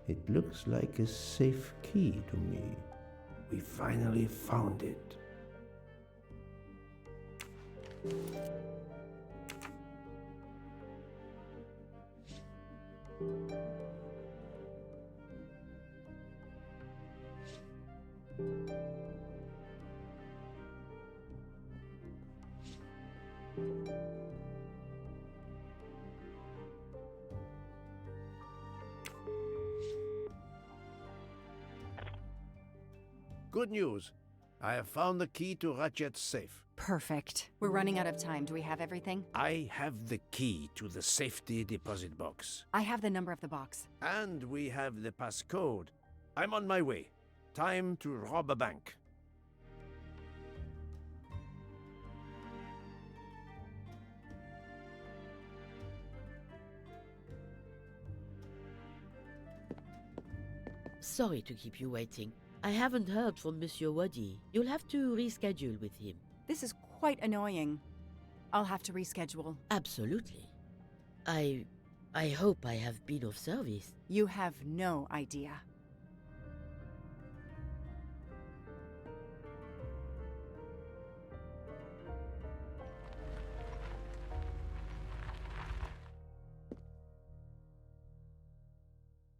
It looks like a safe key to me. We finally found it. Good news. I have found the key to Ratchet's safe. Perfect. We're running out of time. Do we have everything? I have the key to the safety deposit box. I have the number of the box. And we have the passcode. I'm on my way. Time to rob a bank. Sorry to keep you waiting. I haven't heard from Monsieur Wadi. You'll have to reschedule with him. This is quite annoying. I'll have to reschedule. Absolutely. I hope I have been of service. You have no idea.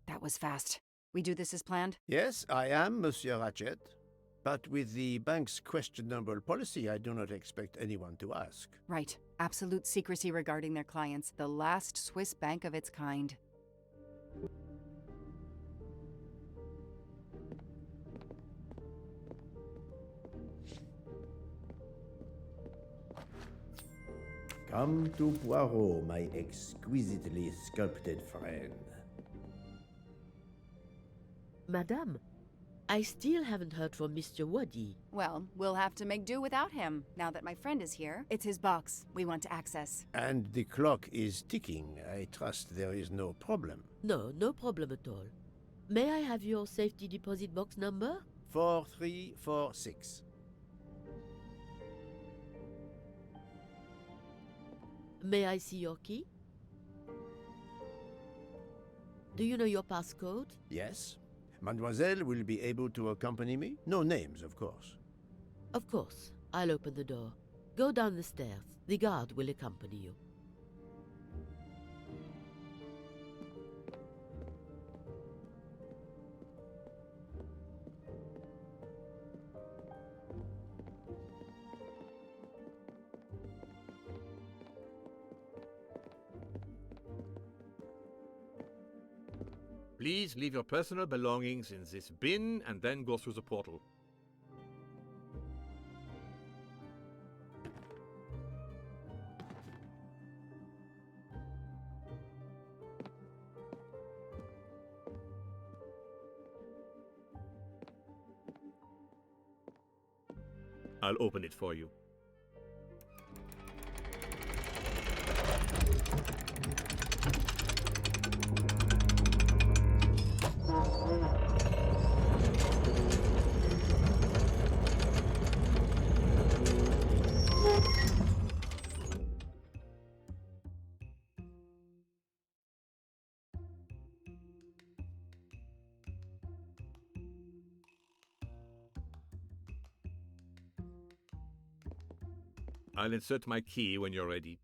That was fast. We do this as planned? Yes, I am, Monsieur Ratchet. But with the bank's questionable policy, I do not expect anyone to ask. Right. Absolute secrecy regarding their clients. The last Swiss bank of its kind. Come to Poirot, my exquisitely sculpted friend. Madame, I still haven't heard from Mr. Wadi. Well, we'll have to make do without him. Now that my friend is here, it's his box we want to access. And the clock is ticking. I trust there is no problem. No, no problem at all. May I have your safety deposit box number? 4346. May I see your key? Do you know your passcode? Yes. Mademoiselle will be able to accompany me? No names, of course. Of course. I'll open the door. Go down the stairs. The guard will accompany you. Please leave your personal belongings in this bin and then go through the portal. I'll open it for you. I'll insert my key when you're ready.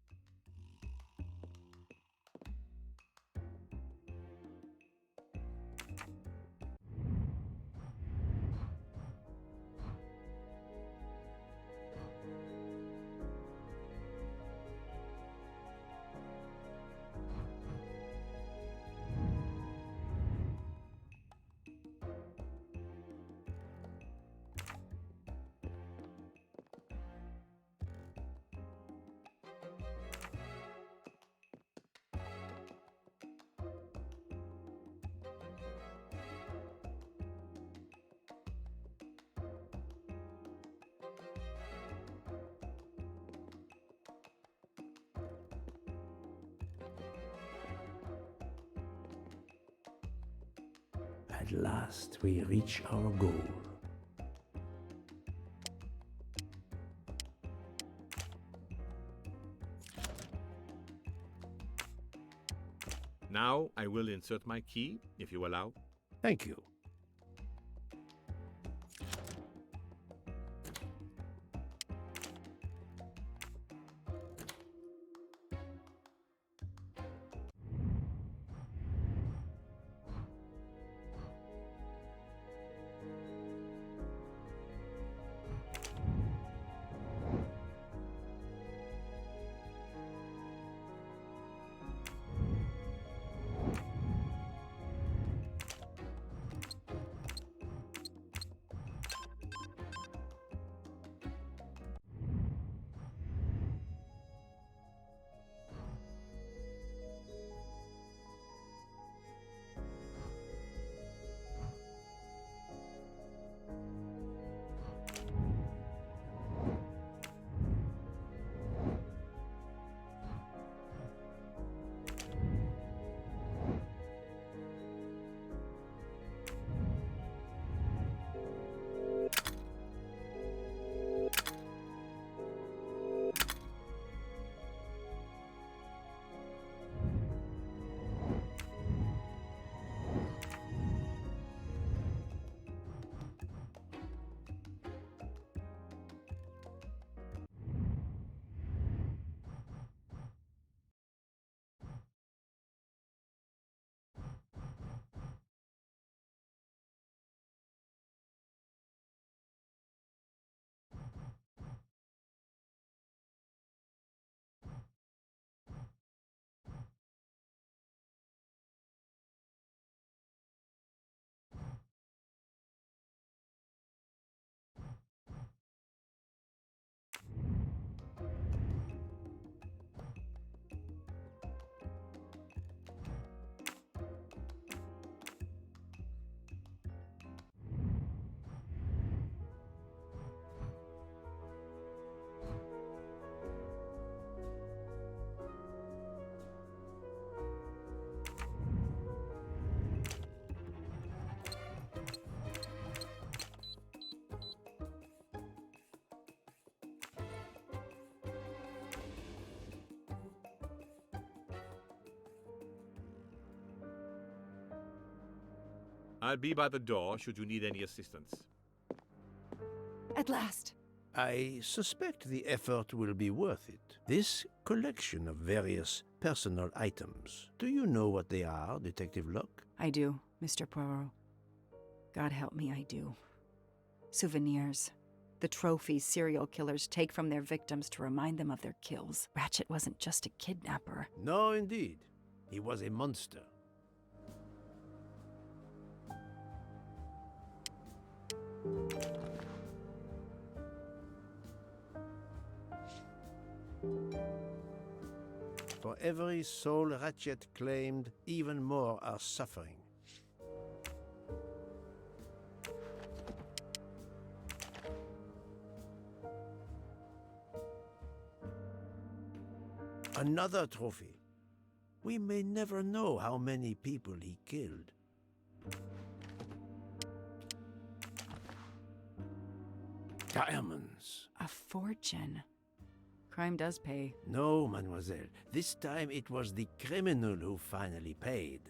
At last we reach our goal. Now I will insert my key, if you allow. Thank you. I'll be by the door should you need any assistance. At last. I suspect the effort will be worth it. This collection of various personal items. Do you know what they are, Detective Locke? I do, Mr. Poirot. God help me, I do. Souvenirs. The trophies serial killers take from their victims to remind them of their kills. Ratchet wasn't just a kidnapper. No, indeed. He was a monster. For every soul Ratchet claimed, even more are suffering. Another trophy. We may never know how many people he killed. Diamonds. A fortune. Crime does pay. No, mademoiselle. This time it was the criminal who finally paid.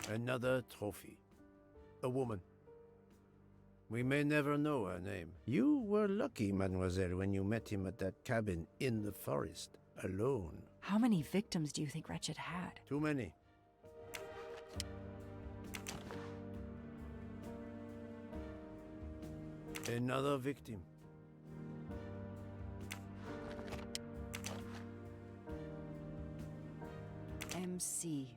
Another trophy. A woman. We may never know her name. You were lucky, mademoiselle, when you met him at that cabin in the forest, alone. How many victims do you think Ratchet had? Too many. Another victim. MC.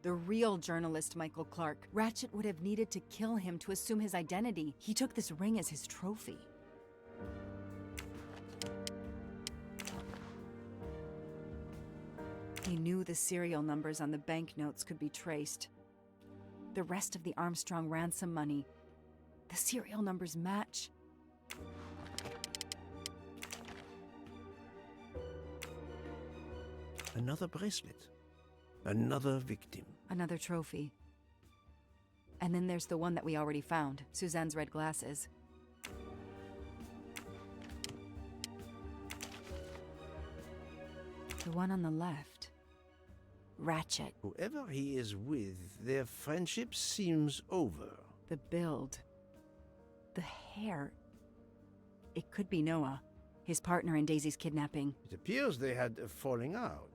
The real journalist Michael Clark. Ratchet would have needed to kill him to assume his identity. He took this ring as his trophy. He knew the serial numbers on the banknotes could be traced. The rest of the Armstrong ransom money. The serial numbers match. Another bracelet. Another victim. Another trophy. And then there's the one that we already found, Suzanne's red glasses. The one on the left. Ratchet. Whoever he is with, their friendship seems over. The build. The hair. It could be Noah, his partner in Daisy's kidnapping. It appears they had a falling out.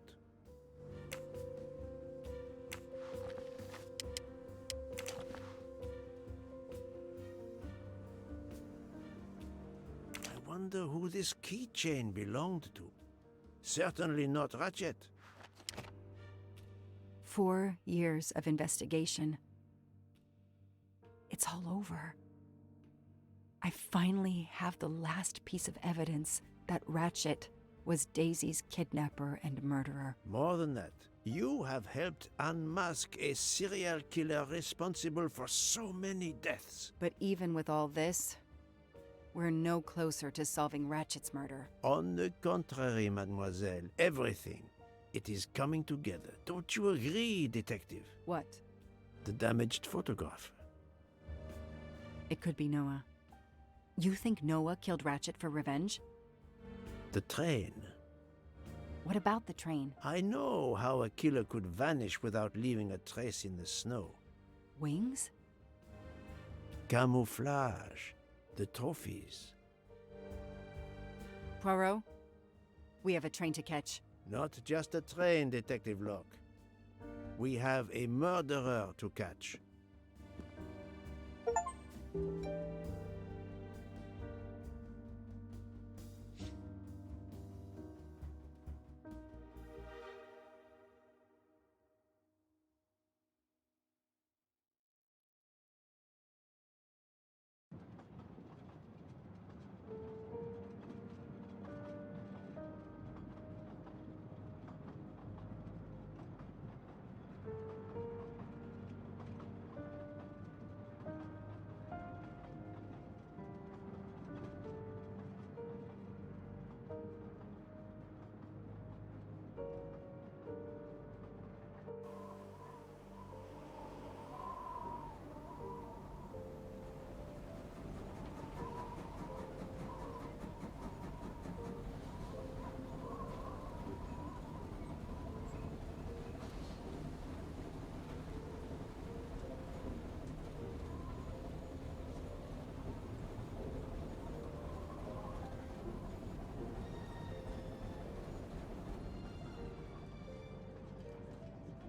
I wonder who this keychain belonged to. Certainly not Ratchet. 4 years of investigation. It's all over. I finally have the last piece of evidence that Ratchet was Daisy's kidnapper and murderer. More than that, you have helped unmask a serial killer responsible for so many deaths. But even with all this, we're no closer to solving Ratchet's murder. On the contrary, mademoiselle, everything. It is coming together. Don't you agree, detective? What? The damaged photograph. It could be Noah. You think Noah killed Ratchet for revenge? The train. What about the train? I know how a killer could vanish without leaving a trace in the snow. Wings? Camouflage. The trophies. Poirot? We have a train to catch. Not just a train, Detective Locke. We have a murderer to catch.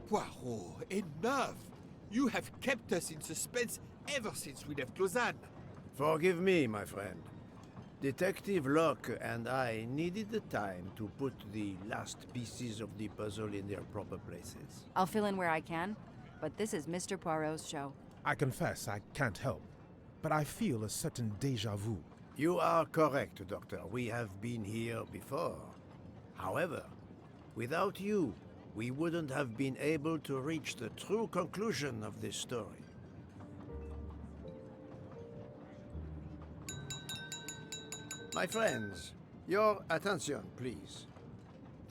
Poirot, enough! You have kept us in suspense ever since we left Lausanne. Forgive me, my friend. Detective Locke and I needed the time to put the last pieces of the puzzle in their proper places. I'll fill in where I can, but this is Mr. Poirot's show. I confess I can't help, but I feel a certain déjà vu. You are correct, Doctor. We have been here before. However, without you, we wouldn't have been able to reach the true conclusion of this story. My friends, your attention, please.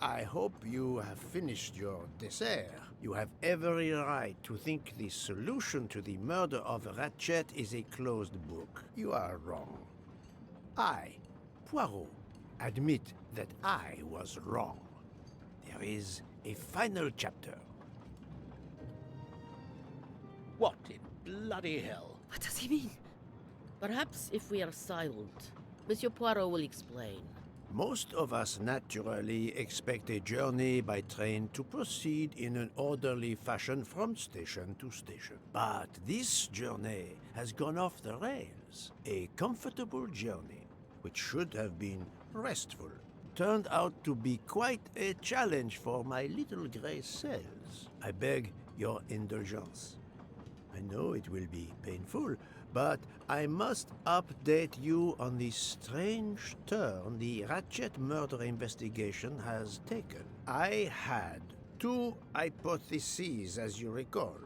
I hope you have finished your dessert. You have every right to think the solution to the murder of Ratchet is a closed book. You are wrong. I, Poirot, admit that I was wrong. There is a final chapter. What in bloody hell? What does he mean? Perhaps if we are silent, Monsieur Poirot will explain. Most of us naturally expect a journey by train to proceed in an orderly fashion from station to station. But this journey has gone off the rails. A comfortable journey, which should have been restful, turned out to be quite a challenge for my little gray cells. I beg your indulgence. I know it will be painful, but I must update you on the strange turn the Ratchet murder investigation has taken. I had 2 hypotheses, as you recall.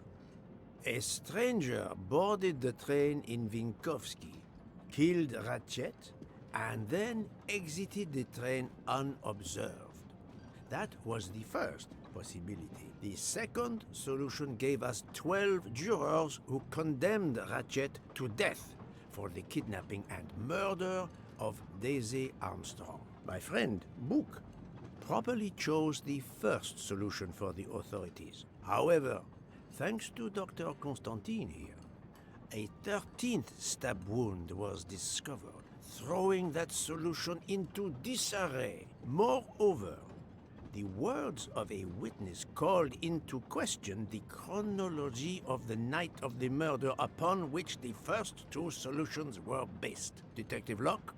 A stranger boarded the train in Vinkovsky, killed Ratchet, and then exited the train unobserved. That was the first possibility. The second solution gave us 12 jurors who condemned Ratchet to death for the kidnapping and murder of Daisy Armstrong. My friend, Book, probably chose the first solution for the authorities. However, thanks to Dr. Constantine here, a 13th stab wound was discovered, throwing that solution into disarray. Moreover, the words of a witness called into question the chronology of the night of the murder upon which the first two solutions were based. Detective Locke?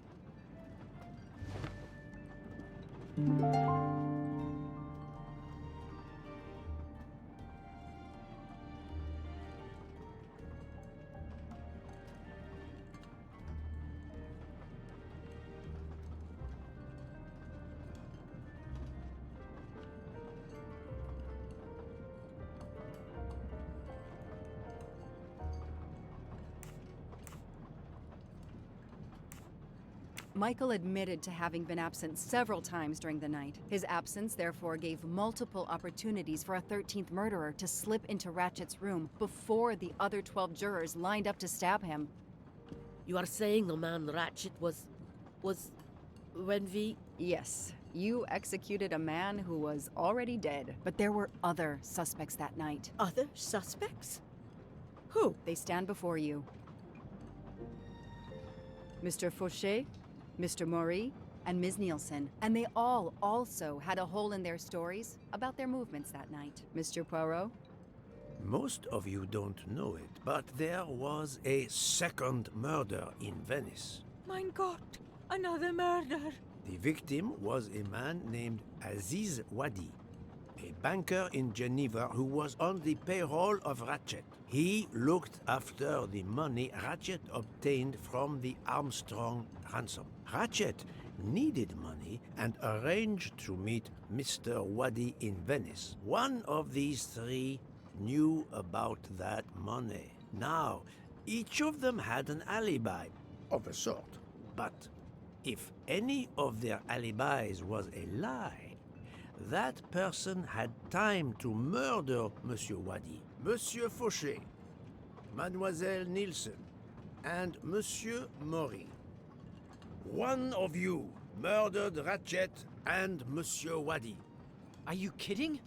Michael admitted to having been absent several times during the night. His absence therefore gave multiple opportunities for a 13th murderer to slip into Ratchet's room before the other 12 jurors lined up to stab him. You are saying the man Ratchet was... when we... Yes, you executed a man who was already dead. But there were other suspects that night. Other suspects? Who? They stand before you. Mr. Fauché, Mr. Maury, and Ms. Nielsen. And they all also had a hole in their stories about their movements that night. Mr. Poirot? Most of you don't know it, but there was a second murder in Venice. Mein Gott, another murder. The victim was a man named Aziz Wadi, a banker in Geneva who was on the payroll of Ratchet. He looked after the money Ratchet obtained from the Armstrong ransom. Ratchet needed money and arranged to meet Mr. Wadi in Venice. One of these three knew about that money. Now, each of them had an alibi, of a sort. But if any of their alibis was a lie, that person had time to murder Monsieur Wadi, Monsieur Fauché, Mademoiselle Nielsen, and Monsieur Maury. One of you murdered Ratchet and Monsieur Wadi. Are you kidding?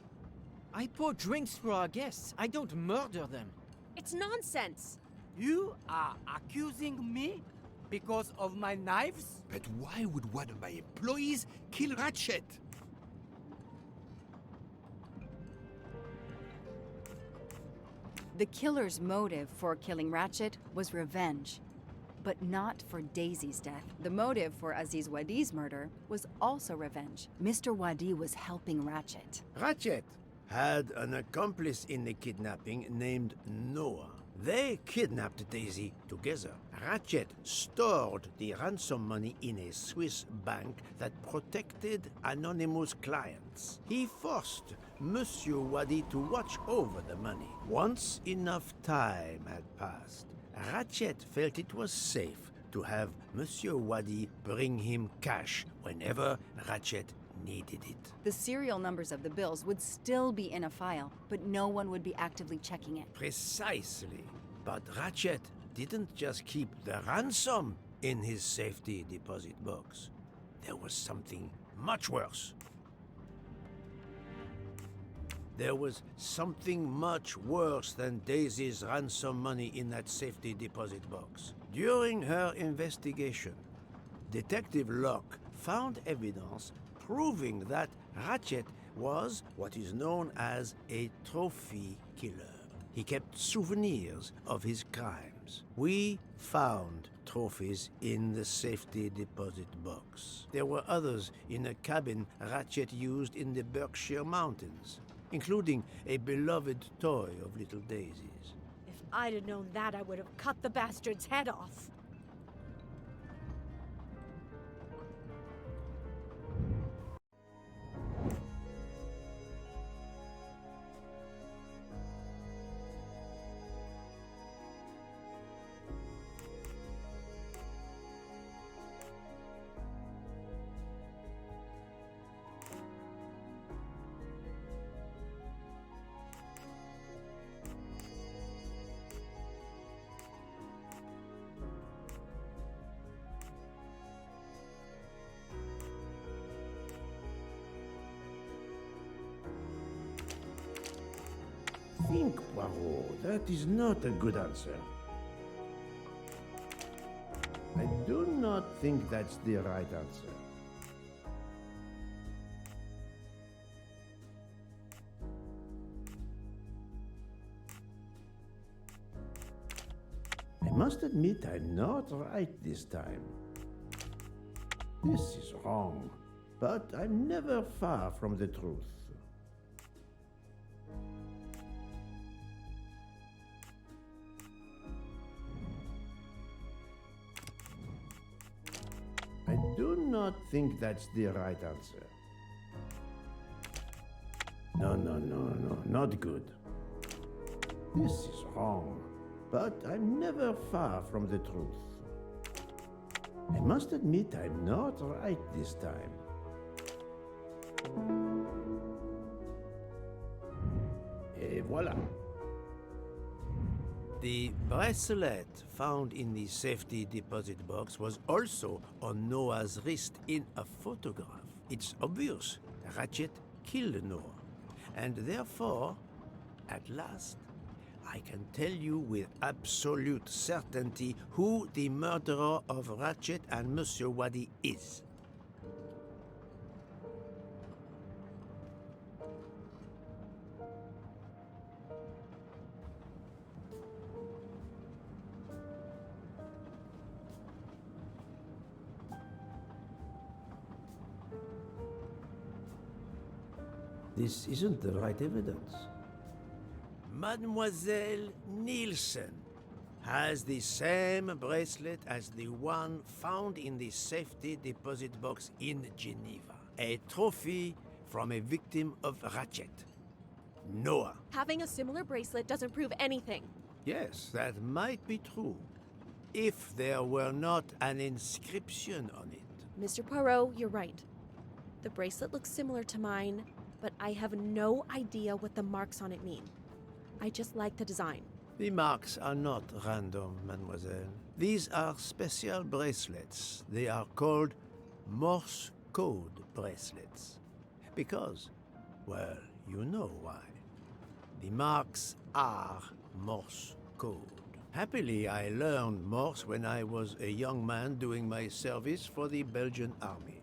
I pour drinks for our guests. I don't murder them. It's nonsense. You are accusing me because of my knives? But why would one of my employees kill Ratchet? The killer's motive for killing Ratchet was revenge, but not for Daisy's death. The motive for Aziz Wadi's murder was also revenge. Mr. Wadi was helping Ratchet. Ratchet had an accomplice in the kidnapping named Noah. They kidnapped Daisy together. Ratchet stored the ransom money in a Swiss bank that protected anonymous clients. He forced Monsieur Wadi to watch over the money. Once enough time had passed, Ratchet felt it was safe to have Monsieur Wadi bring him cash whenever Ratchet needed it. The serial numbers of the bills would still be in a file, but no one would be actively checking it. Precisely. But Ratchet didn't just keep the ransom in his safety deposit box. There was something much worse. There was something much worse than Daisy's ransom money in that safety deposit box. During her investigation, Detective Locke found evidence proving that Ratchet was what is known as a trophy killer. He kept souvenirs of his crimes. We found trophies in the safety deposit box. There were others in a cabin Ratchet used in the Berkshire Mountains, including a beloved toy of little Daisy's. If I'd have known that, I would have cut the bastard's head off. think, Poirot, that is not a good answer. I do not think that's the right answer. I must admit I'm not right this time. This is wrong, but I'm never far from the truth. I do not think that's the right answer. No, not good. This is wrong, but I'm never far from the truth. I must admit I'm not right this time. Et voilà. The bracelet found in the safety deposit box was also on Noah's wrist in a photograph. It's obvious Ratchet killed Noah, and therefore, at last, I can tell you with absolute certainty who the murderer of Ratchet and Monsieur Wadi is. This isn't the right evidence. Mademoiselle Nielsen has the same bracelet as the one found in the safety deposit box in Geneva. A trophy from a victim of Ratchet. Noah. Having a similar bracelet doesn't prove anything. Yes, that might be true. If there were not an inscription on it. Mr. Poirot, you're right. The bracelet looks similar to mine, but I have no idea what the marks on it mean. I just like the design. The marks are not random, mademoiselle. These are special bracelets. They are called Morse code bracelets. Because, well, you know why. The marks are Morse code. Happily, I learned Morse when I was a young man doing my service for the Belgian army.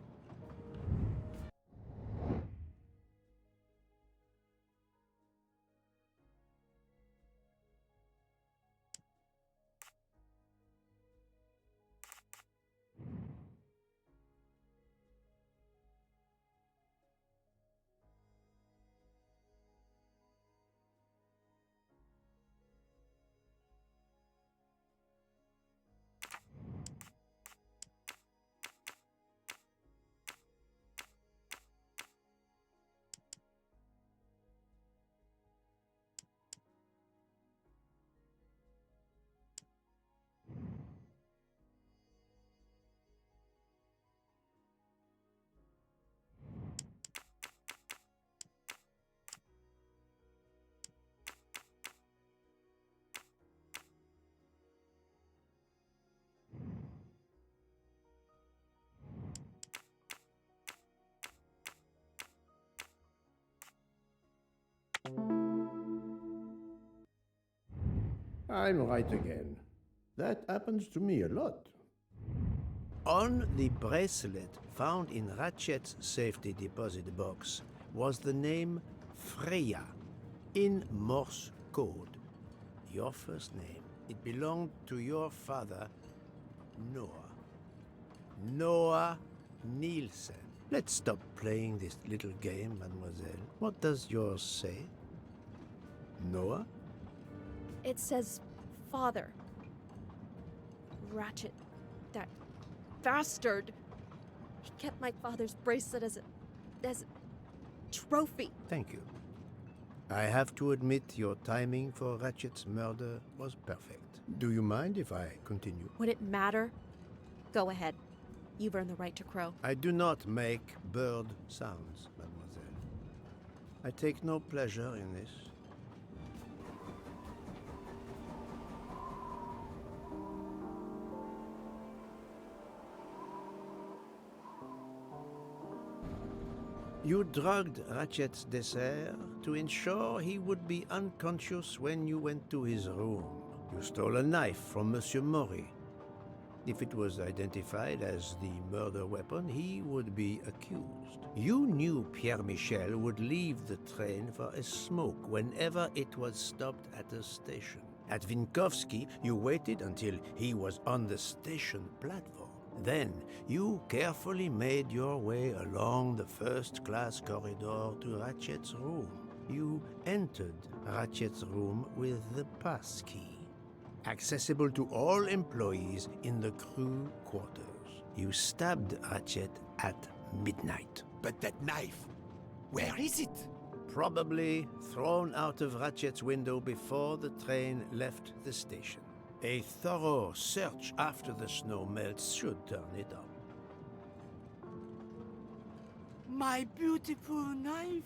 I'm right again. That happens to me a lot. On the bracelet found in Ratchet's safety deposit box was the name Freya in Morse code. Your first name. It belonged to your father, Noah. Noah Nielsen. Let's stop playing this little game, mademoiselle. What does yours say? Noah? It says father. Ratchet. That bastard. He kept my father's bracelet as a trophy. Thank you. I have to admit your timing for Ratchet's murder was perfect. Do you mind if I continue? Would it matter? Go ahead. You've earned the right to crow. I do not make bird sounds, mademoiselle. I take no pleasure in this. You drugged Ratchet's dessert to ensure he would be unconscious when you went to his room. You stole a knife from Monsieur Maury. If it was identified as the murder weapon, he would be accused. You knew Pierre Michel would leave the train for a smoke whenever it was stopped at a station. At Vinkovsky, you waited until he was on the station platform. Then, you carefully made your way along the first-class corridor to Ratchet's room. You entered Ratchet's room with the pass key, accessible to all employees in the crew quarters. You stabbed Ratchet at midnight. But that knife, where is it? Probably thrown out of Ratchet's window before the train left the station. A thorough search after the snow melts should turn it up. My beautiful knife!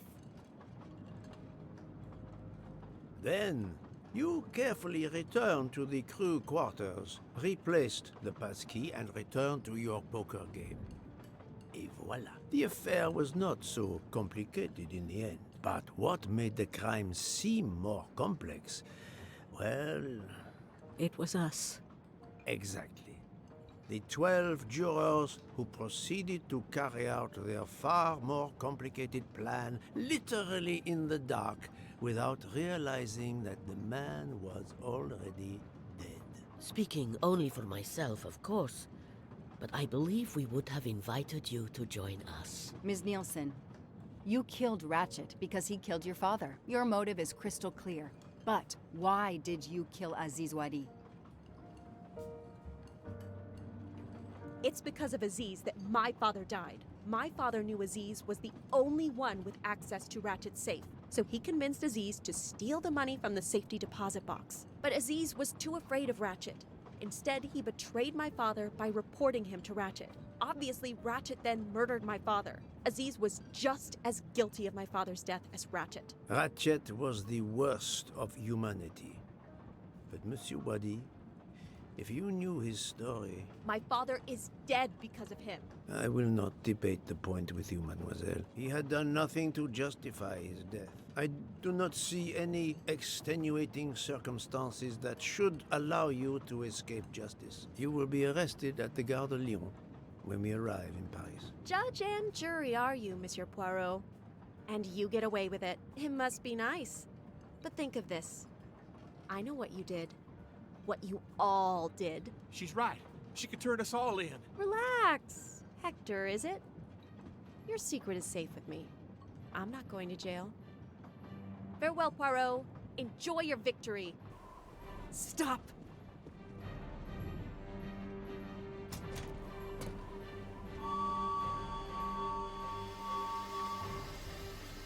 Then, you carefully returned to the crew quarters, replaced the passkey, and returned to your poker game. Et voila. The affair was not so complicated in the end. But what made the crime seem more complex? Well... It was us. Exactly. The 12 jurors who proceeded to carry out their far more complicated plan literally in the dark without realizing that the man was already dead. Speaking only for myself, of course, but I believe we would have invited you to join us. Ms. Nielsen, you killed Ratchet because he killed your father. Your motive is crystal clear. But why did you kill Aziz Wadi? It's because of Aziz that my father died. My father knew Aziz was the only one with access to Ratchet's safe, so he convinced Aziz to steal the money from the safety deposit box. But Aziz was too afraid of Ratchet. Instead, he betrayed my father by reporting him to Ratchet. Obviously, Ratchet then murdered my father. Aziz was just as guilty of my father's death as Ratchet. Ratchet was the worst of humanity. But Monsieur Wadi, if you knew his story... My father is dead because of him. I will not debate the point with you, mademoiselle. He had done nothing to justify his death. I do not see any extenuating circumstances that should allow you to escape justice. You will be arrested at the Gare de Lyon when we arrive in Paris. Judge and jury are you, Monsieur Poirot. And you get away with it. It must be nice. But think of this. I know what you did. What you all did. She's right. She could turn us all in. Relax. Hector, is it? Your secret is safe with me. I'm not going to jail. Farewell, Poirot. Enjoy your victory. Stop!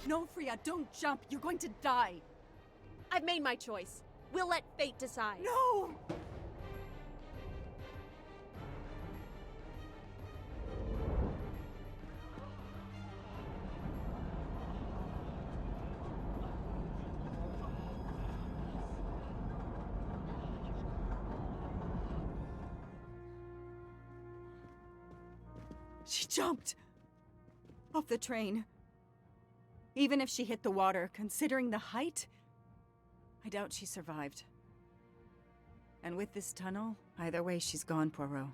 No, Freya, don't jump. You're going to die. I've made my choice. We'll let fate decide. No! She jumped off the train. Even if she hit the water, considering the height, I doubt she survived. And with this tunnel, either way, she's gone, Poirot.